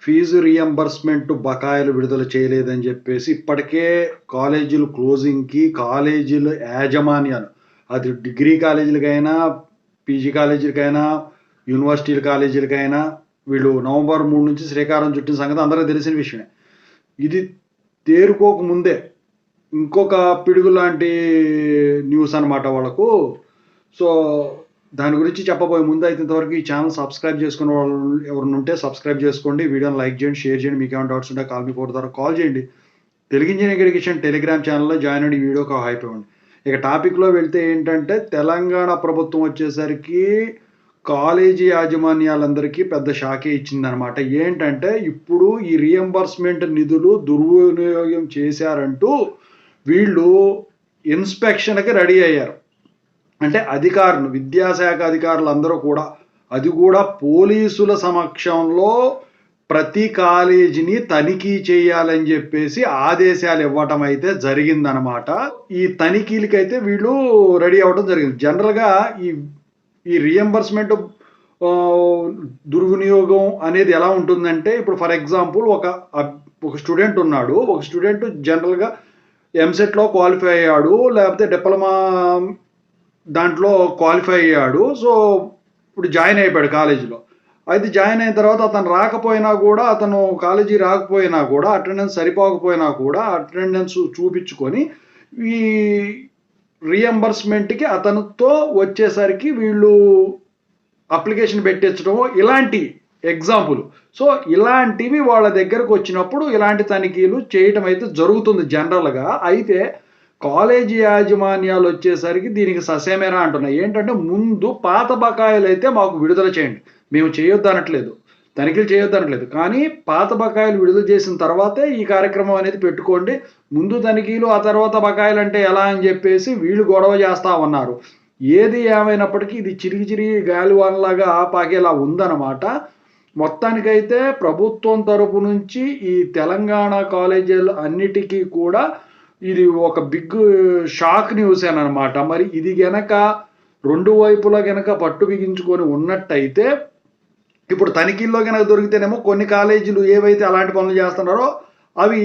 Fee reimbursement బకాయిలు విడుదల చేయలేదని జెప్పేసి ఇప్పటికే కాలేజీలు క్లోజింగ్‌కి కాలేజీల యాజమాన్యాలు అది డిగ్రీ కాలేజీలకైనా, పీజీ కాలేజీలకైనా, యూనివర్సిటీల కాలేజీలకైనా వీళ్ళు నవంబర్ 3 నుంచి శ్రీకారం చుట్టిన సంగతి అందరికీ తెలిసిన విషయమే. ఇది తేరుకోక ముందే ఇంకొక పిడుగు లాంటి న్యూస్ అనమాట వాళ్ళకు. సో, దాని గురించి చెప్పబోయే ముందు అయితే ఇంతవరకు ఈ ఛానల్ సబ్స్క్రైబ్ చేసుకున్న వాళ్ళు ఎవరైనా ఉంటే సబ్స్క్రైబ్ చేసుకోండి. వీడియోని లైక్ చేయండి, షేర్ చేయండి. మీకు ఏమైనా డౌట్స్ ఉంటే కాల్ మీ 4 ద్వారా కాల్ చేయండి. తెలుగు ఇంజనీరింగ్ ఎడ్యుకేషన్ టెలిగ్రామ్ ఛానల్‌లో జాయిన్ అయ్యి ఈ వీడియోకి ఒక హైప్ ఇవ్వండి. ఇక టాపిక్‌లో వెళ్తే ఏంటంటే తెలంగాణ ప్రభుత్వం వచ్చేసరికి కాలేజీ యాజమాన్యాలందరికీ పెద్ద షాకే ఇచ్చిందనమాట. ఏంటంటే ఇప్పుడు ఈ రీయింబర్స్‌మెంట్ నిధులు దుర్వినియోగం చేశారంటూ వీళ్ళు ఇన్స్‌పెక్షన్‌కి రెడీ అయ్యారు. అంటే అధికారులు, విద్యాశాఖ అధికారులందరూ కూడా, అది కూడా పోలీసుల సమక్షంలో ప్రతి కాలేజీని తనిఖీ చేయాలని చెప్పేసి ఆదేశాలు ఇవ్వటం అయితే జరిగిందనమాట. ఈ తనిఖీలకైతే వీళ్ళు రెడీ అవ్వడం జరిగింది. జనరల్‌గా ఈ రీయింబర్స్‌మెంట్ దుర్వినియోగం అనేది ఎలా ఉంటుందంటే, ఇప్పుడు ఫర్ ఎగ్జాంపుల్ ఒక స్టూడెంట్ ఉన్నాడు. ఒక స్టూడెంట్ జనరల్‌గా ఎంసెట్‌లో క్వాలిఫై అయ్యాడు, లేకపోతే డిప్లొమా దాంట్లో క్వాలిఫై అయ్యాడు. సో, ఇప్పుడు జాయిన్ అయిపోయాడు కాలేజీలో. అయితే జాయిన్ అయిన తర్వాత అతను కాలేజీ రాకపోయినా కూడా, అటెండెన్స్ సరిపోకపోయినా కూడా అటెండెన్స్ చూపించుకొని ఈ రీయింబర్స్‌మెంట్‌కి అతనితో వచ్చేసరికి వీళ్ళు అప్లికేషన్ పెట్టించడం ఇలాంటి ఎగ్జాంపుల్. సో, ఇలాంటివి వాళ్ళ దగ్గరకు వచ్చినప్పుడు ఇలాంటి తనిఖీలు చేయటం అయితే జరుగుతుంది జనరల్‌గా. అయితే కాలేజీ యాజమాన్యాలు వచ్చేసరికి దీనికి ససేమిరా అంటున్నాయి. ఏంటంటే ముందు పాత బకాయిలైతే మాకు విడుదల చేయండి. మేము చేయొద్దనట్లేదు. తనిఖీలు చేయొద్దనట్లేదు. కానీ పాత బకాయిలు విడుదల చేసిన తర్వాతే ఈ కార్యక్రమం అనేది పెట్టుకోండి. ముందు తనిఖీలు, ఆ తర్వాత బకాయిలంటే ఎలా అని చెప్పేసి వీళ్ళు గొడవ చేస్తా ఉన్నారు. ఏది ఏమైనప్పటికీ ఇది చిరిగి గాలివానలాగా పాకేలా ఉందన్నమాట. మొత్తానికైతే ప్రభుత్వం తరపు నుంచి ఈ తెలంగాణ కాలేజీలు అన్నిటికీ కూడా ఇది ఒక బిగ్ షాక్ న్యూసేననమాట. మరి ఇది గనక 2 వైపులా గనక పట్టు బిగించుకొని ఉన్నట్టయితే, ఇప్పుడు తనిఖీల్లో గనక దొరికితేనేమో కొన్ని కాలేజీలు ఏవైతే అలాంటి పనులు చేస్తున్నారో అవి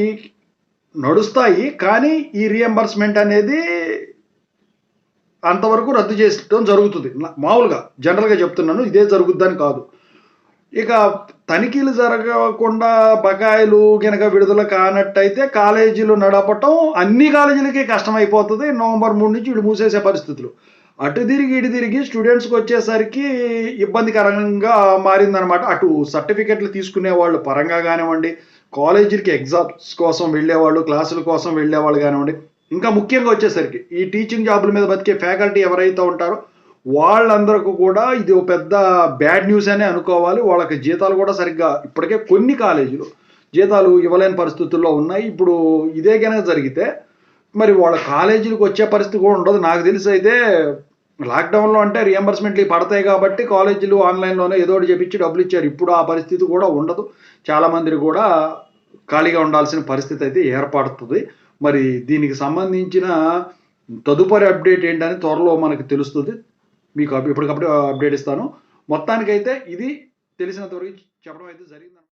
నడుస్తాయి. కానీ ఈ రీయింబర్స్‌మెంట్ అనేది అంతవరకు రద్దు చేయడం జరుగుతుంది. మామూలుగా జనరల్‌గా చెప్తున్నాను. ఇదే జరుగుద్దని కాదు. ఇక తనిఖీలు జరగకుండా బకాయిలు గనక విడుదల కానట్టయితే కాలేజీలు నడపటం అన్ని కాలేజీలకి కష్టమైపోతుంది. నవంబర్ 3 నుంచి వీళ్ళు మూసేసే పరిస్థితులు. అటు తిరిగి ఇటు తిరిగి స్టూడెంట్స్‌కి వచ్చేసరికి ఇబ్బందికరంగా మారిందనమాట. అటు సర్టిఫికెట్లు తీసుకునే వాళ్ళు పరంగా కానివ్వండి, కాలేజీలకి ఎగ్జామ్స్ కోసం వెళ్ళేవాళ్ళు, క్లాసుల కోసం వెళ్ళేవాళ్ళు కానివ్వండి, ఇంకా ముఖ్యంగా వచ్చేసరికి ఈ టీచింగ్ జాబుల మీద బతికే ఫ్యాకల్టీ ఎవరైతే ఉంటారో వాళ్ళందరికీ కూడా ఇది ఒక పెద్ద బ్యాడ్ న్యూస్ అనే అనుకోవాలి. వాళ్ళకి జీతాలు కూడా సరిగ్గా ఇప్పటికే కొన్ని కాలేజీలు జీతాలు ఇవ్వలేని పరిస్థితుల్లో ఉన్నాయి. ఇప్పుడు ఇదే గనక జరిగితే మరి వాళ్ళ కాలేజీలకు వచ్చే పరిస్థితి కూడా ఉండదు. నాకు తెలిసి అయితే లాక్‌డౌన్‌లో అంటే రీయింబర్స్‌మెంట్లు పడతాయి కాబట్టి కాలేజీలు ఆన్‌లైన్‌లోనే ఏదో ఒకటి చేపించి డబ్బులు ఇచ్చారు. ఇప్పుడు ఆ పరిస్థితి కూడా ఉండదు. చాలామంది కూడా ఖాళీగా ఉండాల్సిన పరిస్థితి అయితే ఏర్పడుతుంది. మరి దీనికి సంబంధించిన తదుపరి అప్డేట్ ఏంటని త్వరలో మనకు తెలుస్తుంది. మీకు ఎప్పటికప్పుడు అప్డేట్ ఇస్తాను. మొత్తానికైతే ఇది తెలిసినంత వరకు చెప్పడం అయితే జరిగింది.